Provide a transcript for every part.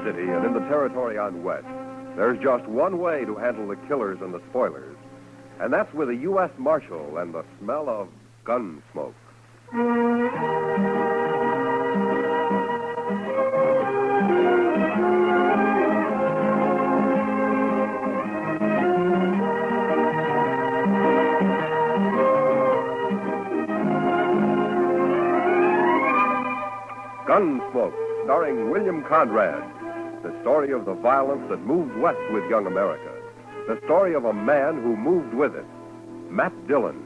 city and in the territory on West, there's just one way to handle the killers and the spoilers, and that's with a U.S. Marshal and the smell of gun smoke. Gunsmoke, starring William Conrad. The story of the violence that moved west with young America. The story of a man who moved with it. Matt Dillon,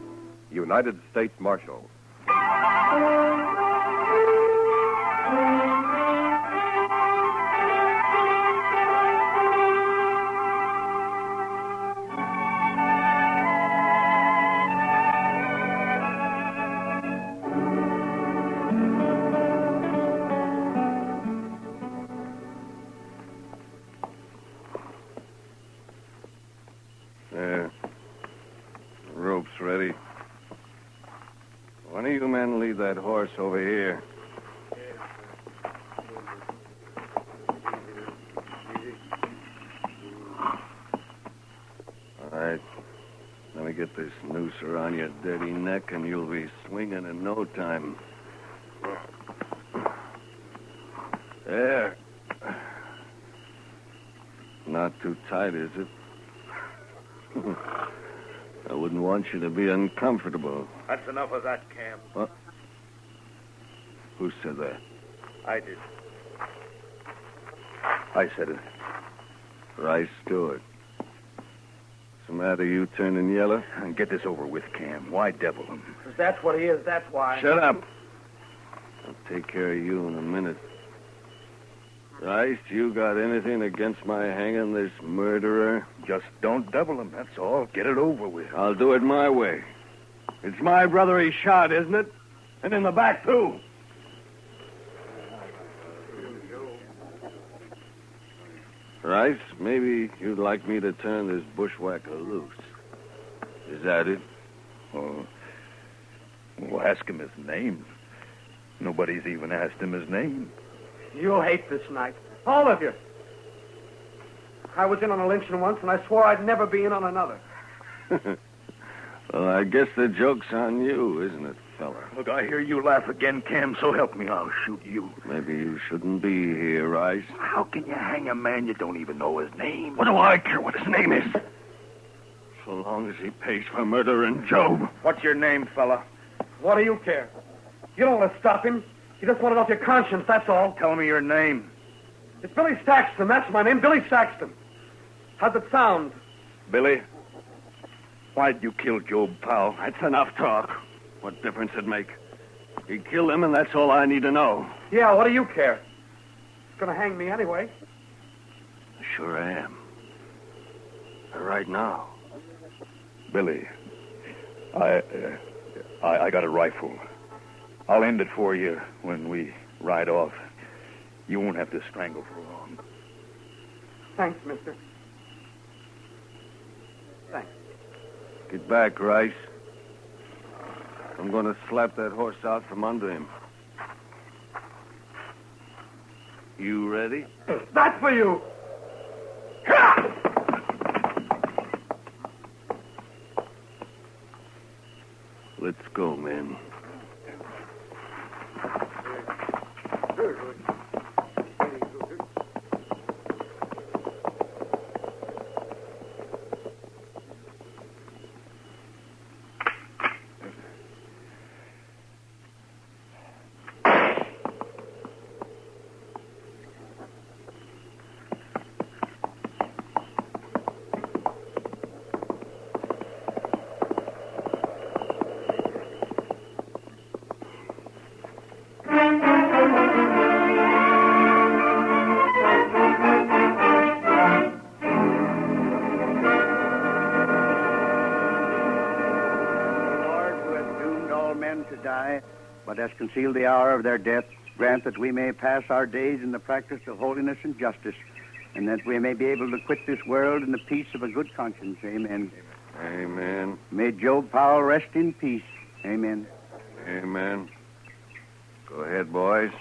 United States Marshal. There. Rope's ready. One of you men lead that horse over here. All right. Let me get this noose around your dirty neck, and you'll be swinging in no time. There. Not too tight, is it? I wouldn't want you to be uncomfortable. That's enough of that, Cam. What? Who said that? I did. I said it. Rice Stewart. What's the matter, you turning yellow? Get this over with, Cam. Why devil him? Because that's what he is, that's why. Shut up. I'll take care of you in a minute. Rice, you got anything against my hanging this murderer? Just don't devil him, that's all. Get it over with. I'll do it my way. It's my brother he shot, isn't it? And in the back, too. Rice, maybe you'd like me to turn this bushwhacker loose. Is that it? Oh, well, ask him his name. Nobody's even asked him his name. You'll hate this night. All of you. I was in on a lynching once, and I swore I'd never be in on another. Well, I guess the joke's on you, isn't it, fella? Look, I hear you laugh again, Cam, so help me, I'll shoot you. Maybe you shouldn't be here, Rice. How can you hang a man you don't even know his name? What do I care what his name is? So long as he pays for murdering Job. What's your name, fella? What do you care? You don't want to stop him. You just want it off your conscience, that's all. Tell me your name. It's Billy Saxton, that's my name, Billy Saxton. How's it sound? Billy, why'd you kill Job Powell? That's enough talk. What difference it make? He killed him, and that's all I need to know. Yeah, what do you care? He's gonna hang me anyway. Sure I am. Right now. Billy, I got a rifle. I'll end it for you when we ride off. You won't have to strangle for long. Thanks, mister. Thanks. Get back, Rice. I'm going to slap that horse out from under him. You ready? That's for you! Let's go, men. But has concealed the hour of their death, grant that we may pass our days in the practice of holiness and justice, and that we may be able to quit this world in the peace of a good conscience. Amen. Amen. May Job Powell rest in peace. Amen. Amen. Go ahead, boys.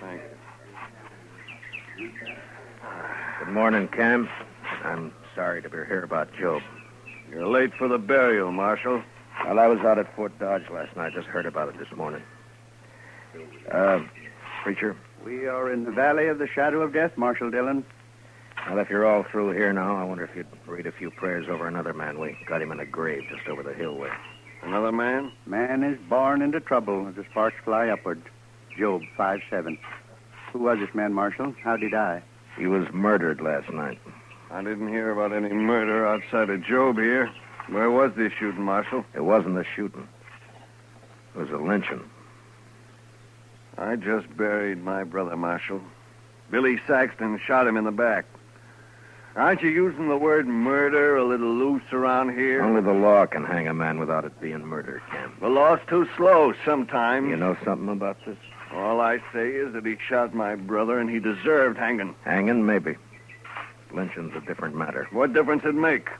Thank you. Good morning, Cam. I'm sorry to hear about Job. You're late for the burial, Marshal. Well, I was out at Fort Dodge last night. Just heard about it this morning. Preacher? We are in the valley of the shadow of death, Marshall Dillon. Well, if you're all through here now, I wonder if you'd read a few prayers over another man. We got him in a grave just over the hill way. Another man? Man is born into trouble as the sparks fly upward. Job 5:7. Who was this man, Marshal? How'd he die? He was murdered last night. I didn't hear about any murder outside of Job here. Where was this shooting, Marshal? It wasn't a shooting. It was a lynching. I just buried my brother, Marshal. Billy Saxton shot him in the back. Aren't you using the word murder a little loose around here? Only the law can hang a man without it being murder, Cam. The law's too slow sometimes. You know something about this? All I say is that he shot my brother and he deserved hanging. Hanging, maybe. Lynching's a different matter. What difference it make?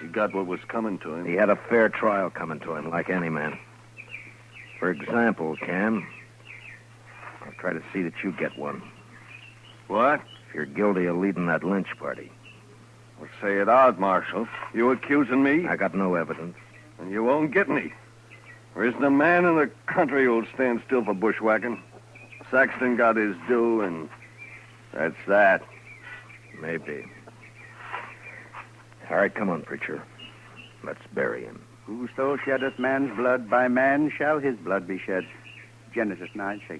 He got what was coming to him. He had a fair trial coming to him, like any man. For example, Cam, I'll try to see that you get one. What? If you're guilty of leading that lynch party. Well, say it out, Marshal. You accusing me? I got no evidence. And you won't get any. There isn't a man in the country who'll stand still for bushwhacking. Saxton got his due, and that's that. Maybe. All right, come on, preacher. Let's bury him. Whoso sheddeth man's blood, by man shall his blood be shed. Genesis 9:6.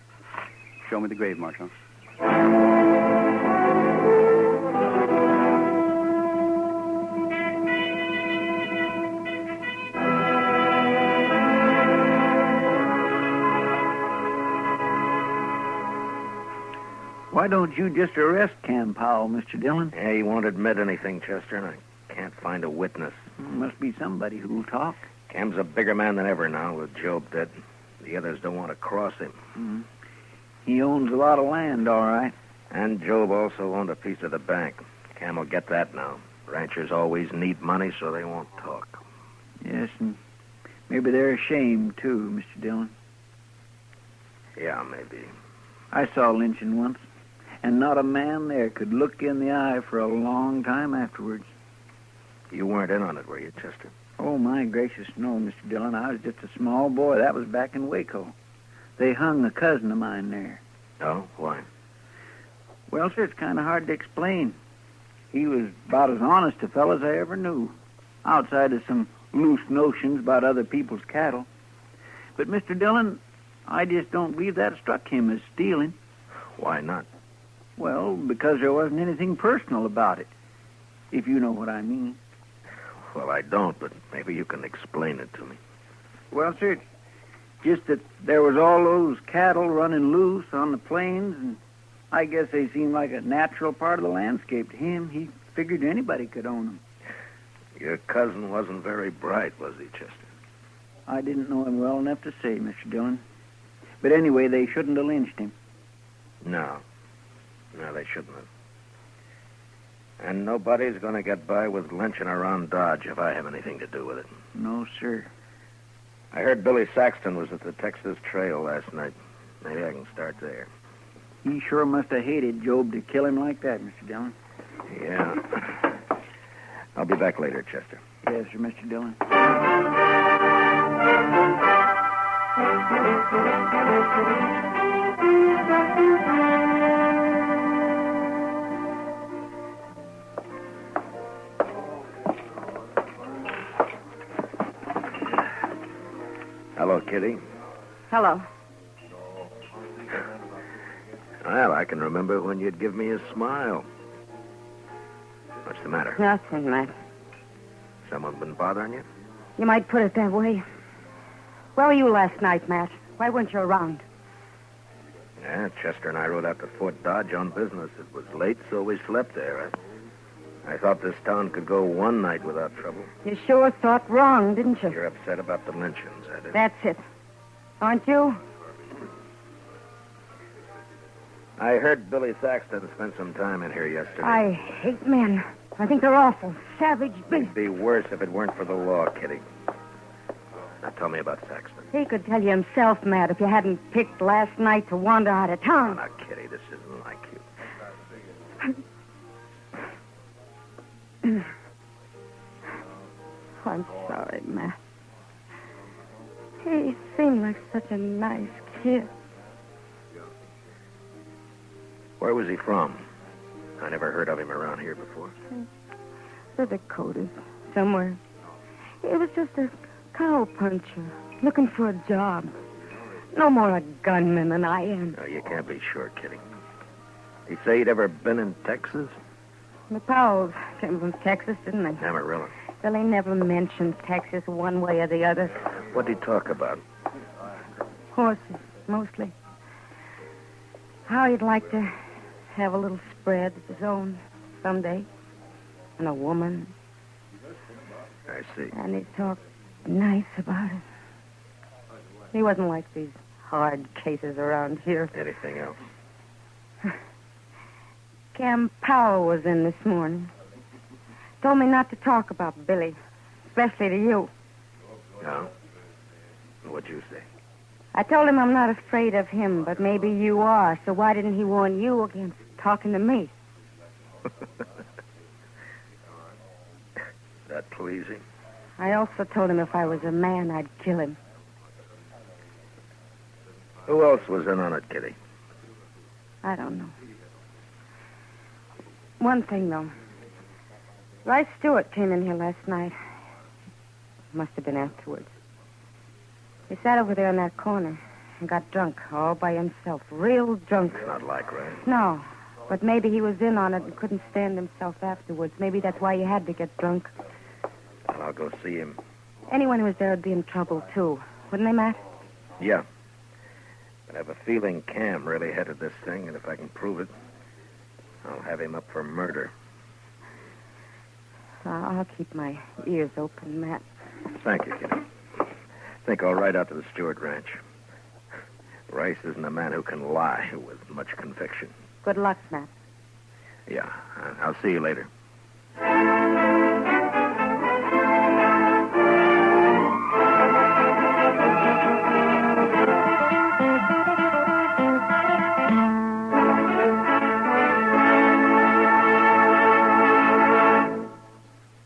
Show me the grave, Marshal. Why don't you just arrest Cam Powell, Mr. Dillon? Yeah, he won't admit anything, Chester, and I can't find a witness. Must be somebody who'll talk. Cam's a bigger man than ever now, with Job dead. The others don't want to cross him. Mm-hmm. He owns a lot of land, all right. And Job also owned a piece of the bank. Cam will get that now. Ranchers always need money, so they won't talk. Yes, and maybe they're ashamed, too, Mr. Dillon. Yeah, maybe. I saw lynching once, and not a man there could look in the eye for a long time afterwards. You weren't in on it, were you, Chester? Oh, my gracious, no, Mr. Dillon. I was just a small boy. That was back in Waco. They hung a cousin of mine there. Oh? Why? Well, sir, it's kind of hard to explain. He was about as honest a fellow as I ever knew, outside of some loose notions about other people's cattle. But, Mr. Dillon, I just don't believe that struck him as stealing. Why not? Well, because there wasn't anything personal about it, if you know what I mean. Well, I don't, but maybe you can explain it to me. Well, sir, it's just that there was all those cattle running loose on the plains, and I guess they seemed like a natural part of the landscape to him. He figured anybody could own them. Your cousin wasn't very bright, was he, Chester? I didn't know him well enough to say, Mr. Dillon. But anyway, they shouldn't have lynched him. No. No, they shouldn't have. And nobody's going to get by with lynching around Dodge if I have anything to do with it. No, sir. I heard Billy Saxton was at the Texas Trail last night. Maybe I can start there. He sure must have hated Job to kill him like that, Mr. Dillon. Yeah. I'll be back later, Chester. Yes, sir, Mr. Dillon. Hello, Kitty. Hello. Well, I can remember when you'd give me a smile. What's the matter? Nothing, Matt. Someone been bothering you? You might put it that way. Where were you last night, Matt? Why weren't you around? Yeah, Chester and I rode out to Fort Dodge on business. It was late, so we slept there. I thought this town could go one night without trouble. You sure thought wrong, didn't you? You're upset about the lynchings, that is. That's it. Aren't you? I heard Billy Saxton spent some time in here yesterday. I hate men. I think they're awful. Savage beasts. It'd be worse if it weren't for the law, Kitty. Now tell me about Saxton. He could tell you himself, Matt, if you hadn't picked last night to wander out of Oh, town. now, Kitty, this isn't like you. I'm sorry, Matt. He seemed like such a nice kid. Where was he from? I never heard of him around here before. The Dakotas, somewhere. He was just a cowpuncher, looking for a job. No more a gunman than I am. No, you can't be sure, Kitty. He say he'd ever been in Texas? The Powells came from Texas, didn't they? Amarillo. Well, he never mentioned Texas one way or the other. What'd he talk about? Horses, mostly. How he'd like to have a little spread of his own someday. And a woman. I see. And he talked nice about it. He wasn't like these hard cases around here. Anything else? Cam Powell was in this morning. Told me not to talk about Billy, especially to you. No? What'd you say? I told him I'm not afraid of him, but maybe you are, so why didn't he warn you against talking to me? That pleasing? I also told him if I was a man, I'd kill him. Who else was in on it, Kitty? I don't know. One thing, though. Rice Stewart came in here last night. Must have been afterwards. He sat over there in that corner and got drunk all by himself. Real drunk. Not like Rice. No, but maybe he was in on it and couldn't stand himself afterwards. Maybe that's why he had to get drunk. Well, I'll go see him. Anyone who was there would be in trouble, too. Wouldn't they, Matt? Yeah. But I have a feeling Cam really headed this thing, and if I can prove it, I'll have him up for murder. I'll keep my ears open, Matt. Thank you, Kitty. I think I'll ride out to the Stewart Ranch. Rice isn't a man who can lie with much conviction. Good luck, Matt. Yeah, I'll see you later.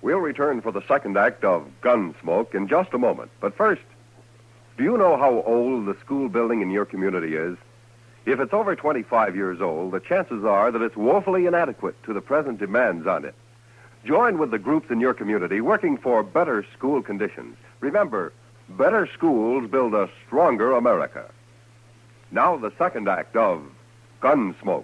We'll return for the second act of Gunsmoke in just a moment. But first, do you know how old the school building in your community is? If it's over 25 years old, the chances are that it's woefully inadequate to the present demands on it. Join with the groups in your community working for better school conditions. Remember, better schools build a stronger America. Now the second act of Gunsmoke.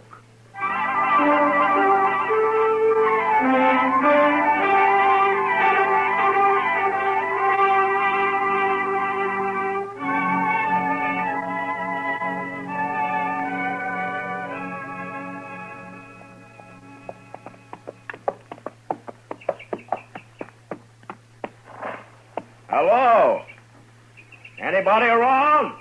Hello? Anybody around?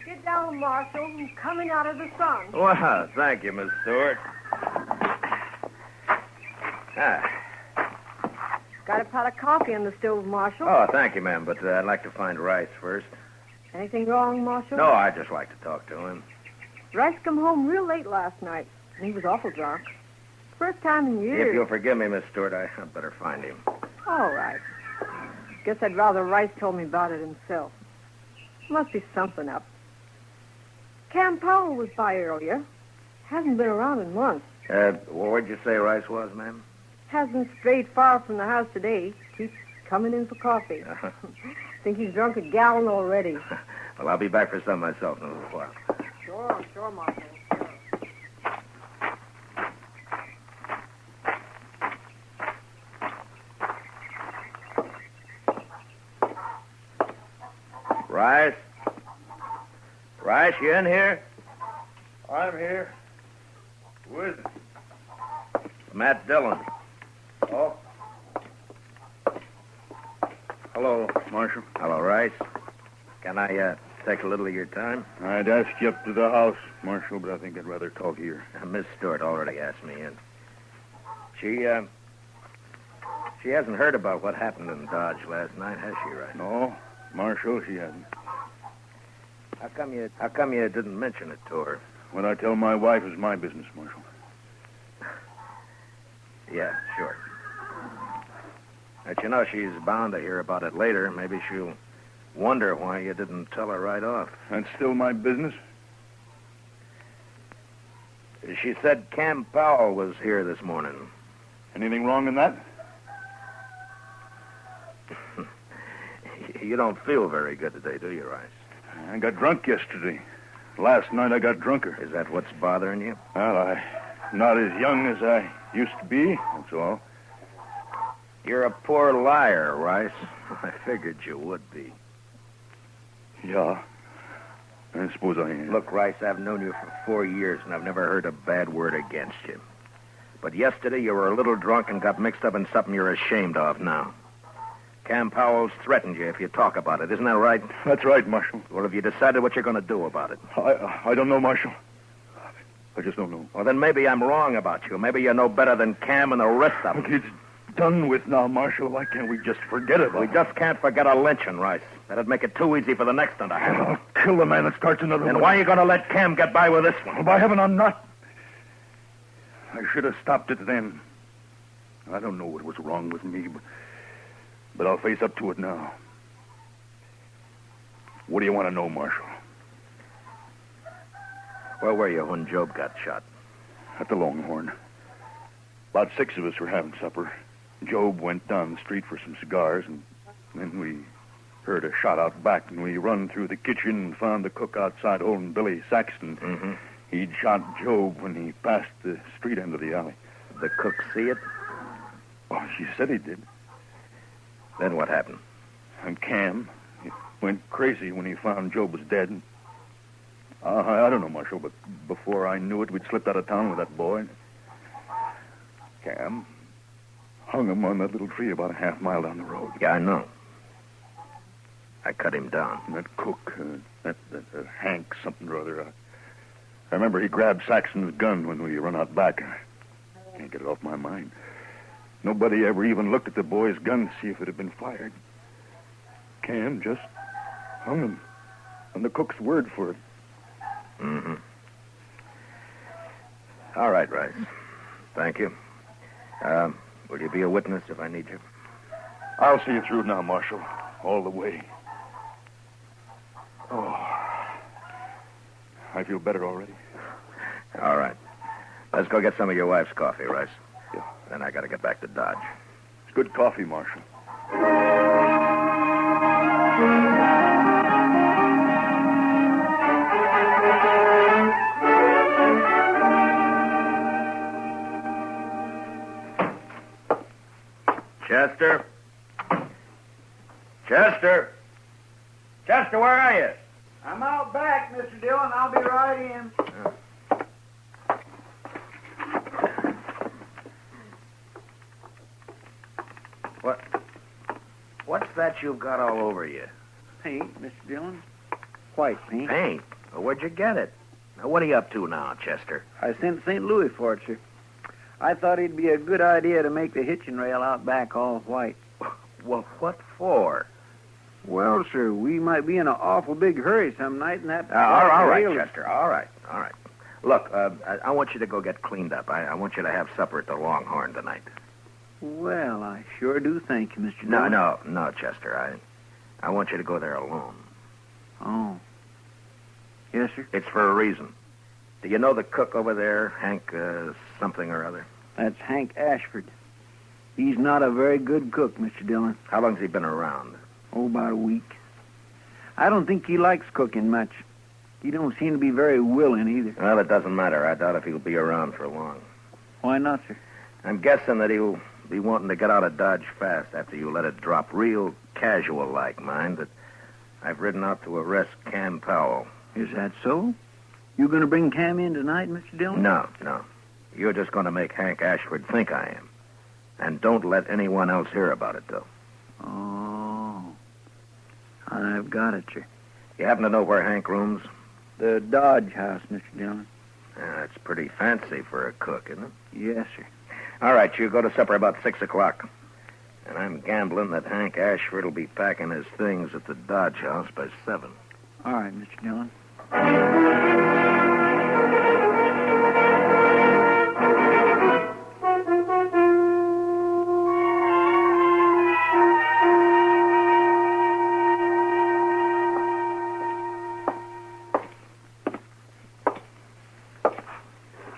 Get down, Marshall. I'm coming out of the sun. Well, thank you, Miss Stewart. Got a pot of coffee on the stove, Marshall. Oh, thank you, ma'am, but I'd like to find Rice first. Anything wrong, Marshall? No, I'd just like to talk to him. Rice come home real late last night, and he was awful drunk. First time in years. If you'll forgive me, Miss Stewart, I'd better find him. All right. Guess I'd rather Rice told me about it himself. Must be something up. Cam Powell was by earlier. Hasn't been around in months. Where'd you say Rice was, ma'am? Hasn't strayed far from the house today. Keeps coming in for coffee. Think he's drunk a gallon already. Well, I'll be back for some myself in a little while. Sure, Marshall. Rice? Rice, you in here? I'm here. Who is it? Matt Dillon. Oh. Hello, Marshal. Hello, Rice. Can I take a little of your time? I'd ask you up to the house, Marshal, but I think I'd rather talk here. Miss Stewart already asked me in. She hasn't heard about what happened in Dodge last night, has she, Rice? No, Marshal, she hasn't. How come you didn't mention it to her? What I tell my wife is my business, Marshal. Yeah, sure. But you know, she's bound to hear about it later. Maybe she'll wonder why you didn't tell her right off. That's still my business? She said Cam Powell was here this morning. Anything wrong in that? You don't feel very good today, do you, Rice? I got drunk yesterday. Last night I got drunker. Is that what's bothering you? Well, I'm not as young as I used to be, that's all. You're a poor liar, Rice. I figured you would be. Yeah, I suppose I am. Look, Rice, I've known you for 4 years, and I've never heard a bad word against you. But yesterday you were a little drunk and got mixed up in something you're ashamed of now. Cam Powell's threatened you if you talk about it. Isn't that right? That's right, Marshal. Well, have you decided what you're going to do about it? I don't know, Marshal. I just don't know. Well, then maybe I'm wrong about you. Maybe you know better than Cam and the rest of them. Look, it's done with now, Marshal. Why can't we just forget about it? We just can't forget a lynching, Rice. That'd make it too easy for the next one to happen. I'll kill the man that starts another one. And why are you going to let Cam get by with this one? Well, by heaven, I'm not. I should have stopped it then. I don't know what was wrong with me, but I'll face up to it now. What do you want to know, Marshal? Where were you when Job got shot? At the Longhorn. About 6 of us were having supper. Job went down the street for some cigars, and then we heard a shot out back, and we run through the kitchen and found the cook outside holding Billy Saxton. Mm-hmm. He'd shot Job when he passed the street end of the alley. Did the cook see it? Oh, she said he did. Then what happened? And Cam, he went crazy when he found Job was dead. And, I don't know, Marshal, but before I knew it, we'd slipped out of town with that boy. Cam hung him on that little tree about a half-mile down the road. Yeah, I know. I cut him down. And that cook, that Hank something or other, I remember he grabbed Saxon's gun when we run out back. I can't get it off my mind. Nobody ever even looked at the boy's gun to see if it had been fired. Cam just hung him on the cook's word for it. Mm-hmm. All right, Rice. Thank you. Will you be a witness if I need you? I'll see you through now, Marshal. All the way. Oh. I feel better already. All right. Let's go get some of your wife's coffee, Rice. Yeah. Then I got to get back to Dodge. It's good coffee, Marshal. Chester? Chester? Chester, where are you? I'm out back, Mr. Dillon. I'll be right in. What's that you've got all over you? Paint, Mr. Dillon. White paint. Paint? Well, where'd you get it? Now, what are you up to now, Chester? I sent St. Louis for it, sir. I thought it'd be a good idea to make the hitching rail out back all white. Well, what for? Well, sir, we might be in an awful big hurry some night, and that... all right, Chester. All right. Look, I want you to go get cleaned up. I want you to have supper at the Longhorn tonight. Well, I sure do thank you, Mr. Dillon. No, Chester. I want you to go there alone. Oh. Yes, sir? It's for a reason. Do you know the cook over there, Hank something or other? That's Hank Ashford. He's not a very good cook, Mr. Dillon. How long's he been around? Oh, about a week. I don't think he likes cooking much. He don't seem to be very willing either. Well, it doesn't matter. I doubt if he'll be around for long. Why not, sir? I'm guessing that he'll be wanting to get out of Dodge fast after you let it drop. Real casual-like, mind, that I've ridden out to arrest Cam Powell. Is that so? You going to bring Cam in tonight, Mr. Dillon? No. You're just going to make Hank Ashford think I am. And don't let anyone else hear about it, though. Oh. I've got it, sir. You happen to know where Hank rooms? The Dodge house, Mr. Dillon. It's pretty fancy for a cook, isn't it? Yes, sir. All right, you go to supper about 6 o'clock. And I'm gambling that Hank Ashford will be packing his things at the Dodge House by 7. All right, Mr. Dillon.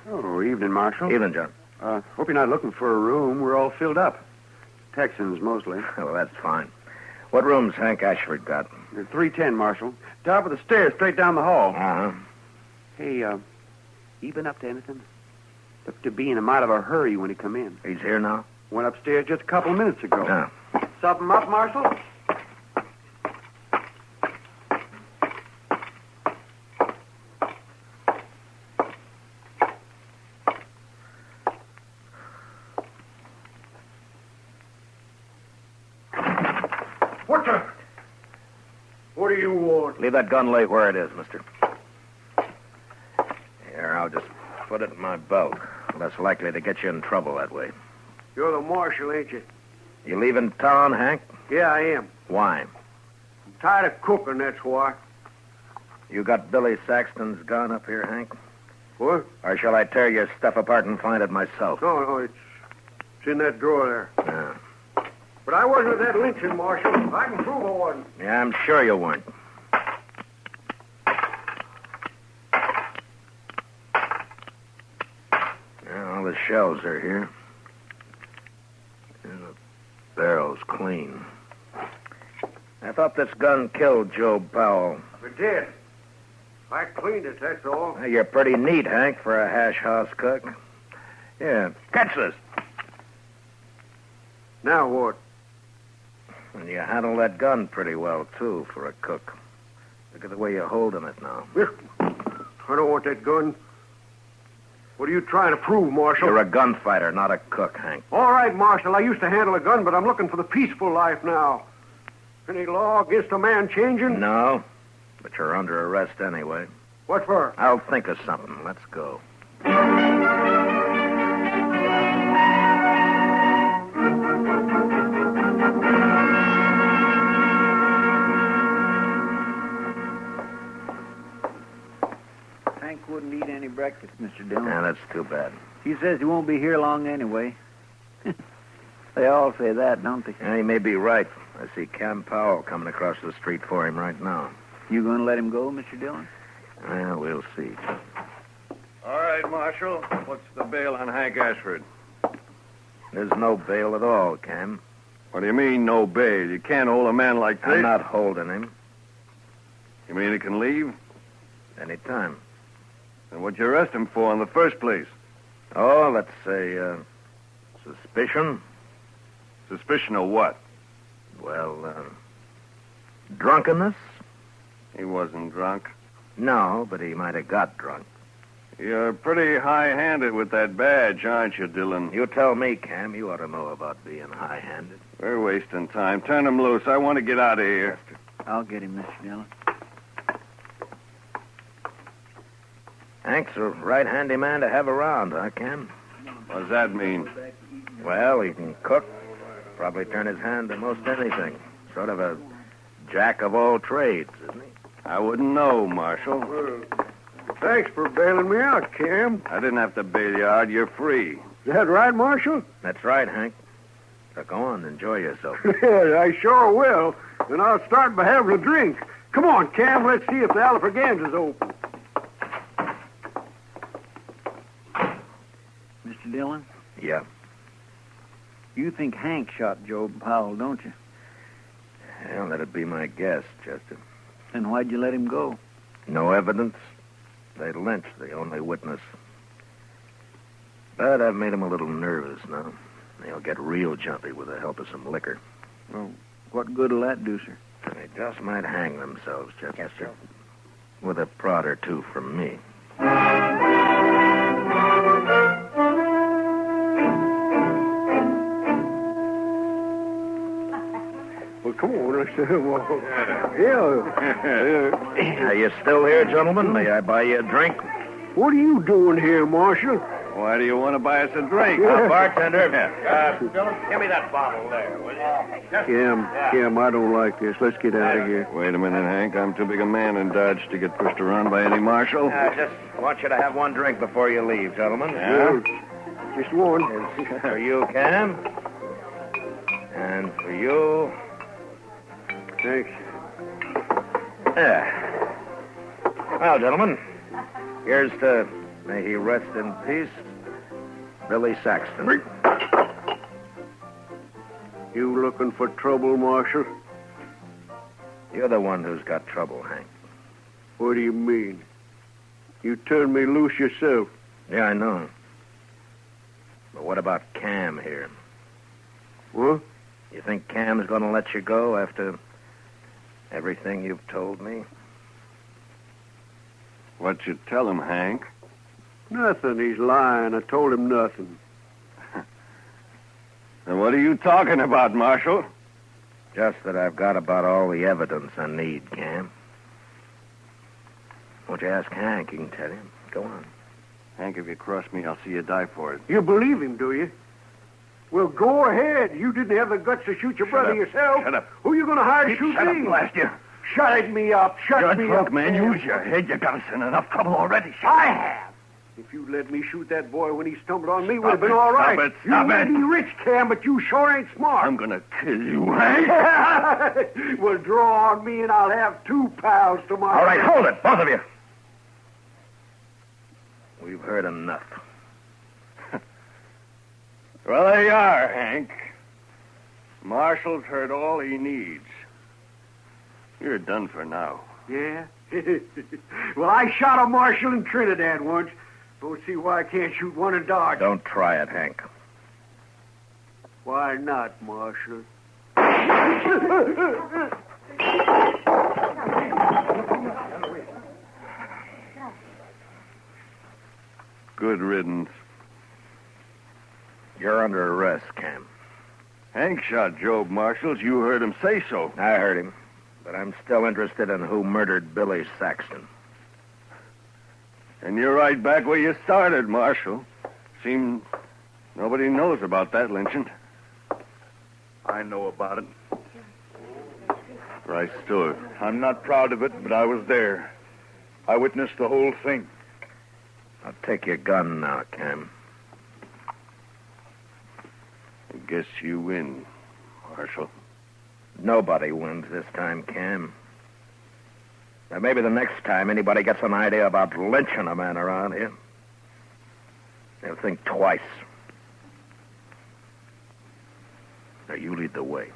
Oh, evening, Marshal. Evening, John. Hope you're not looking for a room. We're all filled up. Texans, mostly. Well, that's fine. What room's Hank Ashford got? 310, Marshal. Top of the stairs, straight down the hall. Uh-huh. Hey, you been up to anything? Looked to be in a mite of a hurry when he come in. He's here now? Went upstairs just a couple of minutes ago. No. Something up, Marshal? What do you want? Leave that gun lay where it is, mister. Here, I'll just put it in my belt. Less likely to get you in trouble that way. You're the marshal, ain't you? You leaving town, Hank? Yeah, I am. Why? I'm tired of cooking, that's why. You got Billy Saxton's gun up here, Hank? What? Or shall I tear your stuff apart and find it myself? No, it's in that drawer there. Yeah. But I wasn't at that lynching, Marshal. I can prove I wasn't. Yeah, I'm sure you weren't. Yeah, all the shells are here. And the barrel's clean. I thought this gun killed Joe Powell. It did. I cleaned it, that's all. Well, you're pretty neat, Hank, for a hash house cook. Yeah, catch this. Now what? And you handle that gun pretty well, too, for a cook. Look at the way you're holding it now. I don't want that gun. What are you trying to prove, Marshal? You're a gunfighter, not a cook, Hank. All right, Marshal. I used to handle a gun, but I'm looking for the peaceful life now. Any law against a man changing? No, but you're under arrest anyway. What for? I'll think of something. Let's go. Hank wouldn't eat any breakfast, Mr. Dillon. Yeah, that's too bad. He says he won't be here long anyway. They all say that, don't they? Yeah, he may be right. I see Cam Powell coming across the street for him right now. You going to let him go, Mr. Dillon? Well, we'll see. All right, Marshal. What's the bail on Hank Ashford? There's no bail at all, Cam. What do you mean, no bail? You can't hold a man like this. I'm not holding him. You mean he can leave? Anytime. Then what'd you arrest him for in the first place? Oh, let's say, suspicion. Suspicion of what? Well, drunkenness? He wasn't drunk. No, but he might have got drunk. You're pretty high-handed with that badge, aren't you, Dillon? You tell me, Cam. You ought to know about being high-handed. We're wasting time. Turn him loose. I want to get out of here. I'll get him, Mr. Dillon. Hank's a right handy man to have around, huh, Cam? What does that mean? Well, he can cook. Probably turn his hand to most anything. Sort of a jack of all trades, isn't he? I wouldn't know, Marshal. Thanks for bailing me out, Cam. I didn't have to bail you out. You're free. Is that right, Marshal? That's right, Hank. So go on, enjoy yourself. Yeah, I sure will. And I'll start by having a drink. Come on, Cam, let's see if the Alfraganza's open. Mr. Dillon, Yeah. you think Hank shot Joe Powell, don't you? Well, that'd be my guess, Chester. Then why'd you let him go? No evidence. They lynched the only witness. But I've made him a little nervous now. He'll get real jumpy with the help of some liquor. Well, what good'll that do, sir? They just might hang themselves, Chester. With a prod or two from me. Well, come on. Yeah. Are you still here, gentlemen? May I buy you a drink? What are you doing here, Marshal? Why do you want to buy us a drink? Bartender, Dillon, give me that bottle there, will you? Kim, I don't like this. Let's get out of here. Wait a minute, Hank. I'm too big a man in Dodge to get pushed around by any marshal. I just want you to have one drink before you leave, gentlemen. Yeah? Just one. For you, Cam. And for you... Thanks. Yeah. Well, gentlemen, here's to, may he rest in peace, Billy Saxton. You looking for trouble, Marshal? You're the one who's got trouble, Hank. What do you mean? You turned me loose yourself. Yeah, I know. But what about Cam here? What? You think Cam's going to let you go after everything you've told me? What'd you tell him, Hank? Nothing. He's lying. I told him nothing. And what are you talking about, Marshal? Just that I've got about all the evidence I need, Cam. Won't you ask Hank? He can tell you. Go on. Hank, if you cross me, I'll see you die for it. You believe him, do you? Well, go ahead. You didn't have the guts to shoot your brother yourself. Shut up. Who are you going to hire to shoot Shut me? up, blast you. Shut me up. Shut me drunk, up. man. Use your head. You got us in enough trouble already. I have. If you'd let me shoot that boy when he stumbled on me, would have been it. all right. Stop you may it. be rich, Cam, but you sure ain't smart. I'm going to kill you, Hank. Well, draw on me and I'll have 2 pals tomorrow. All right, hold it, both of you. We've heard enough. Well, there you are, Hank. Marshall's heard all he needs. You're done for now. Yeah? Well, I shot a marshal in Trinidad once. Don't see why I can't shoot one in Dodge. Don't try it, Hank. Why not, Marshal? Good riddance. You're under arrest, Cam. Hank shot Job Marshall. You heard him say so. I heard him. But I'm still interested in who murdered Billy Saxton. And you're right back where you started, Marshal. Seems nobody knows about that lynching. I know about it. Right stood. I'm not proud of it, but I was there. I witnessed the whole thing. I'll take your gun now, Cam. I guess you win, Marshal. Nobody wins this time, Cam. Now, maybe the next time anybody gets an idea about lynching a man around here, they'll think twice. Now, you lead the way.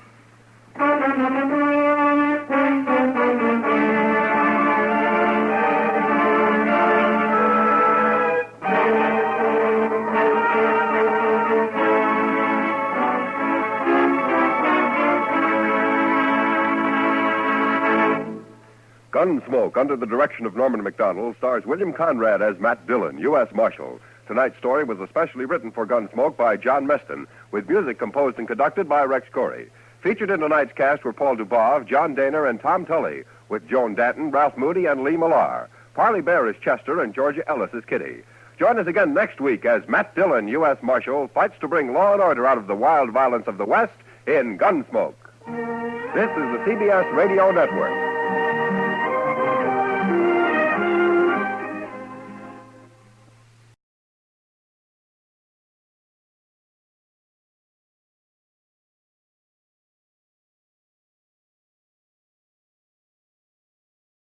Gunsmoke, under the direction of Norman Macdonald, stars William Conrad as Matt Dillon, U.S. Marshal. Tonight's story was especially written for Gunsmoke by John Meston, with music composed and conducted by Rex Corey. Featured in tonight's cast were Paul Dubov, John Daner, and Tom Tully, with Joan Danton, Ralph Moody, and Lee Millar. Parley Baer is Chester, and Georgia Ellis is Kitty. Join us again next week as Matt Dillon, U.S. Marshal, fights to bring law and order out of the wild violence of the West in Gunsmoke. This is the CBS Radio Network.